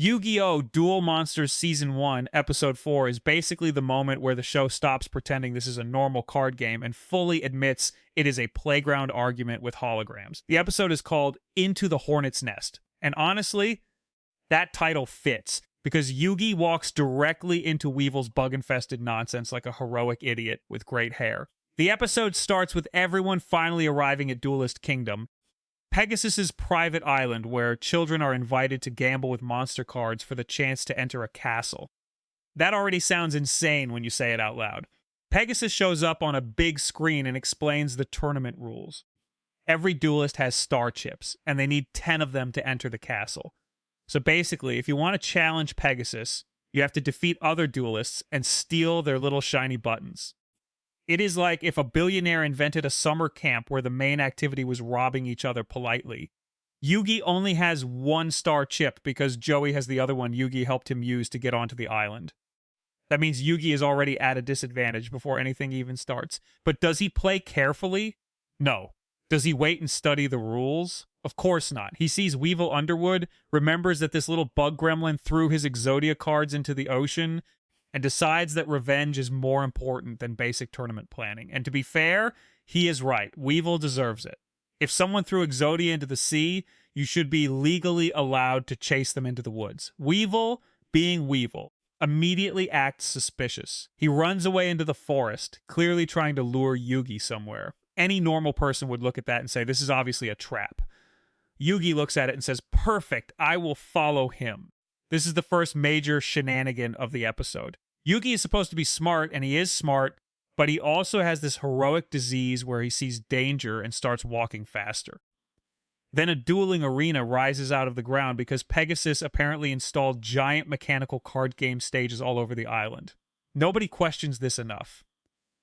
Yu-Gi-Oh! Duel Monsters Season 1, Episode 4 is basically the moment where the show stops pretending this is a normal card game and fully admits it is a playground argument with holograms. The episode is called Into the Hornet's Nest, and honestly, that title fits, because Yugi walks directly into Weevil's bug-infested nonsense like a heroic idiot with great hair. The episode starts with everyone finally arriving at Duelist Kingdom, Pegasus's private island where children are invited to gamble with monster cards for the chance to enter a castle. That already sounds insane when you say it out loud. Pegasus shows up on a big screen and explains the tournament rules. Every duelist has star chips, and they need 10 of them to enter the castle. So basically, if you want to challenge Pegasus, you have to defeat other duelists and steal their little shiny buttons. It is like if a billionaire invented a summer camp where the main activity was robbing each other politely. Yugi only has one star chip because Joey has the other one Yugi helped him use to get onto the island. That means Yugi is already at a disadvantage before anything even starts. But does he play carefully? No. Does he wait and study the rules? Of course not. He sees Weevil Underwood, remembers that this little bug gremlin threw his Exodia cards into the ocean, and decides that revenge is more important than basic tournament planning. And to be fair, he is right. Weevil deserves it. If someone threw Exodia into the sea, you should be legally allowed to chase them into the woods. Weevil, being Weevil, immediately acts suspicious. He runs away into the forest, clearly trying to lure Yugi somewhere. Any normal person would look at that and say, this is obviously a trap. Yugi looks at it and says, perfect, I will follow him. This is the first major shenanigan of the episode. Yugi is supposed to be smart, and he is smart, but he also has this heroic disease where he sees danger and starts walking faster. Then a dueling arena rises out of the ground because Pegasus apparently installed giant mechanical card game stages all over the island. Nobody questions this enough.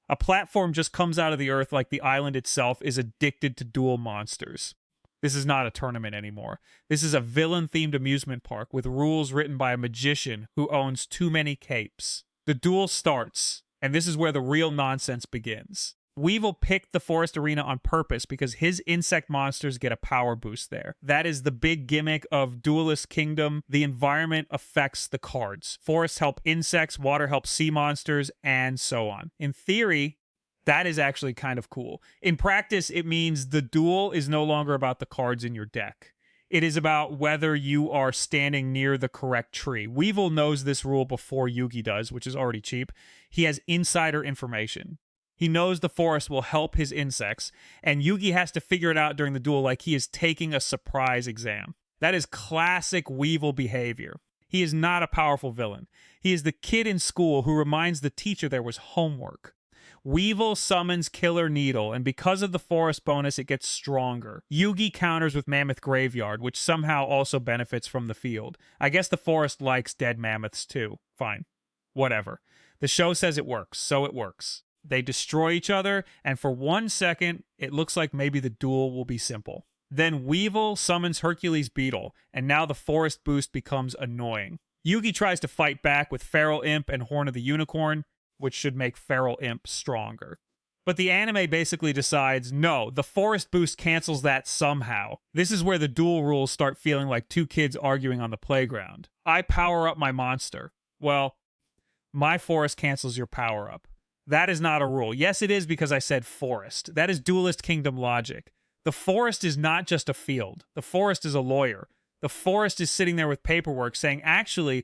A platform just comes out of the earth like the island itself is addicted to duel monsters. This is not a tournament anymore. This is a villain-themed amusement park with rules written by a magician who owns too many capes. The duel starts, and this is where the real nonsense begins. Weevil picked the forest arena on purpose because his insect monsters get a power boost there. That is the big gimmick of Duelist Kingdom. The environment affects the cards. Forests help insects, water helps sea monsters, and so on. In theory, that is actually kind of cool. In practice, it means the duel is no longer about the cards in your deck. It is about whether you are standing near the correct tree. Weevil knows this rule before Yugi does, which is already cheap. He has insider information. He knows the forest will help his insects, and Yugi has to figure it out during the duel like he is taking a surprise exam. That is classic Weevil behavior. He is not a powerful villain. He is the kid in school who reminds the teacher there was homework. Weevil summons Killer Needle, and because of the forest bonus, it gets stronger. Yugi counters with Mammoth Graveyard, which somehow also benefits from the field. I guess the forest likes dead mammoths too. Fine. Whatever. The show says it works, so it works. They destroy each other, and for 1 second, it looks like maybe the duel will be simple. Then Weevil summons Hercules Beetle, and now the forest boost becomes annoying. Yugi tries to fight back with Feral Imp and Horn of the Unicorn, which should make Feral Imp stronger. But the anime basically decides, no, the forest boost cancels that somehow. This is where the duel rules start feeling like two kids arguing on the playground. I power up my monster. Well, my forest cancels your power up. That is not a rule. Yes, it is because I said forest. That is Duelist Kingdom logic. The forest is not just a field. The forest is a lawyer. The forest is sitting there with paperwork saying, actually,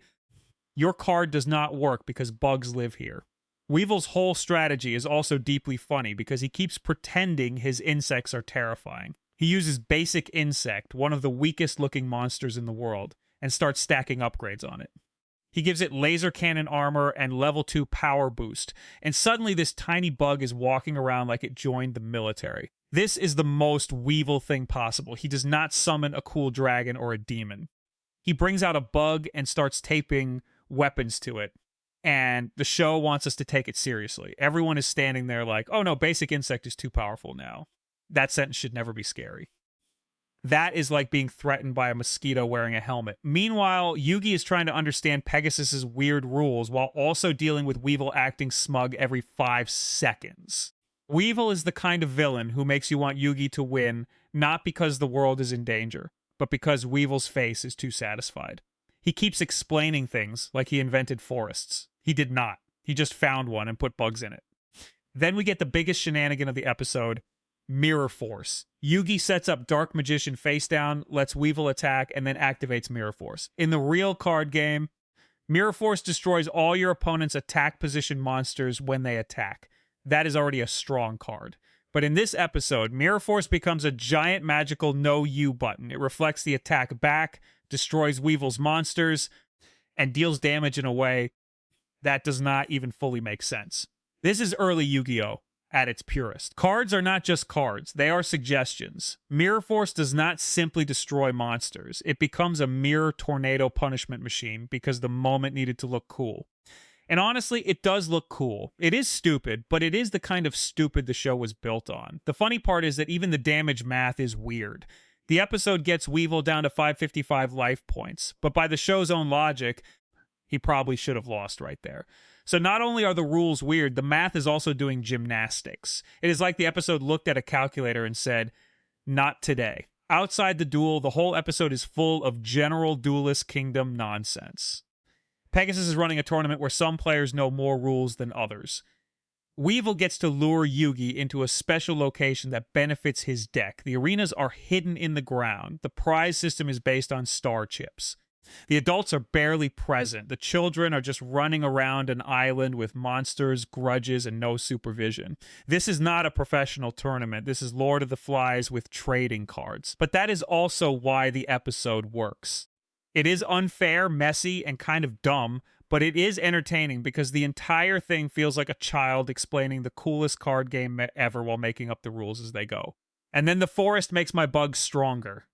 your card does not work because bugs live here. Weevil's whole strategy is also deeply funny because he keeps pretending his insects are terrifying. He uses Basic Insect, one of the weakest looking monsters in the world, and starts stacking upgrades on it. He gives it laser cannon armor and level 2 power boost, and suddenly this tiny bug is walking around like it joined the military. This is the most Weevil thing possible. He does not summon a cool dragon or a demon. He brings out a bug and starts taping weapons to it. And the show wants us to take it seriously. Everyone is standing there like, oh no, Basic Insect is too powerful now. That sentence should never be scary. That is like being threatened by a mosquito wearing a helmet. Meanwhile, Yugi is trying to understand Pegasus's weird rules while also dealing with Weevil acting smug every 5 seconds. Weevil is the kind of villain who makes you want Yugi to win, not because the world is in danger, but because Weevil's face is too satisfied. He keeps explaining things like he invented forests. He did not. He just found one and put bugs in it. Then we get the biggest shenanigan of the episode, Mirror Force. Yugi sets up Dark Magician face down, lets Weevil attack, and then activates Mirror Force. In the real card game, Mirror Force destroys all your opponent's attack position monsters when they attack. That is already a strong card. But in this episode, Mirror Force becomes a giant magical no you button. It reflects the attack back, destroys Weevil's monsters, and deals damage in a way that does not even fully make sense. This is early Yu-Gi-Oh! At its purest. Cards are not just cards, they are suggestions. Mirror Force does not simply destroy monsters. It becomes a mirror tornado punishment machine because the moment needed to look cool. And honestly, it does look cool. It is stupid, but it is the kind of stupid the show was built on. The funny part is that even the damage math is weird. The episode gets Weevil down to 555 life points, but by the show's own logic, he probably should have lost right there. So not only are the rules weird, the math is also doing gymnastics. It is like the episode looked at a calculator and said, not today. Outside the duel, the whole episode is full of general Duelist Kingdom nonsense. Pegasus is running a tournament where some players know more rules than others. Weevil gets to lure Yugi into a special location that benefits his deck. The arenas are hidden in the ground. The prize system is based on star chips. The adults are barely present. The children are just running around an island with monsters, grudges, and no supervision. This is not a professional tournament. This is Lord of the Flies with trading cards. But that is also why the episode works. It is unfair, messy, and kind of dumb, but it is entertaining because the entire thing feels like a child explaining the coolest card game ever while making up the rules as they go. And then the forest makes my bugs stronger.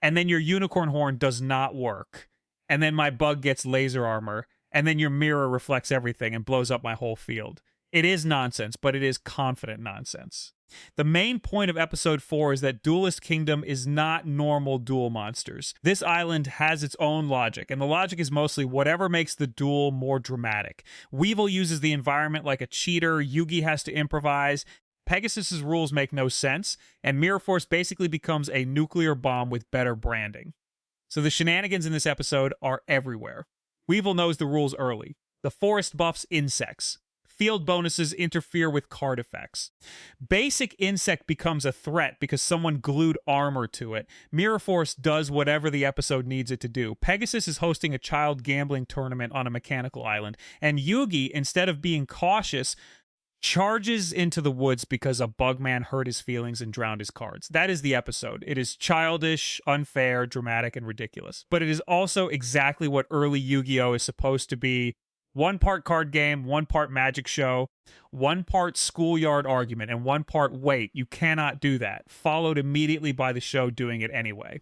And then your unicorn horn does not work. And then my bug gets laser armor. And then your mirror reflects everything and blows up my whole field. It is nonsense, but it is confident nonsense. The main point of episode 4 is that Duelist Kingdom is not normal duel monsters. This island has its own logic, and the logic is mostly whatever makes the duel more dramatic. Weevil uses the environment like a cheater, Yugi has to improvise, Pegasus's rules make no sense, and Mirror Force basically becomes a nuclear bomb with better branding. So the shenanigans in this episode are everywhere. Weevil knows the rules early. The forest buffs insects. Field bonuses interfere with card effects. Basic insect becomes a threat because someone glued armor to it. Mirror Force does whatever the episode needs it to do. Pegasus is hosting a child gambling tournament on a mechanical island, and Yugi, instead of being cautious, charges into the woods because a bugman hurt his feelings and drowned his cards. That is the episode. It is childish, unfair, dramatic, and ridiculous. But it is also exactly what early Yu-Gi-Oh! Is supposed to be. 1 part card game, 1 part magic show, 1 part schoolyard argument, and 1 part wait, you cannot do that, followed immediately by the show doing it anyway.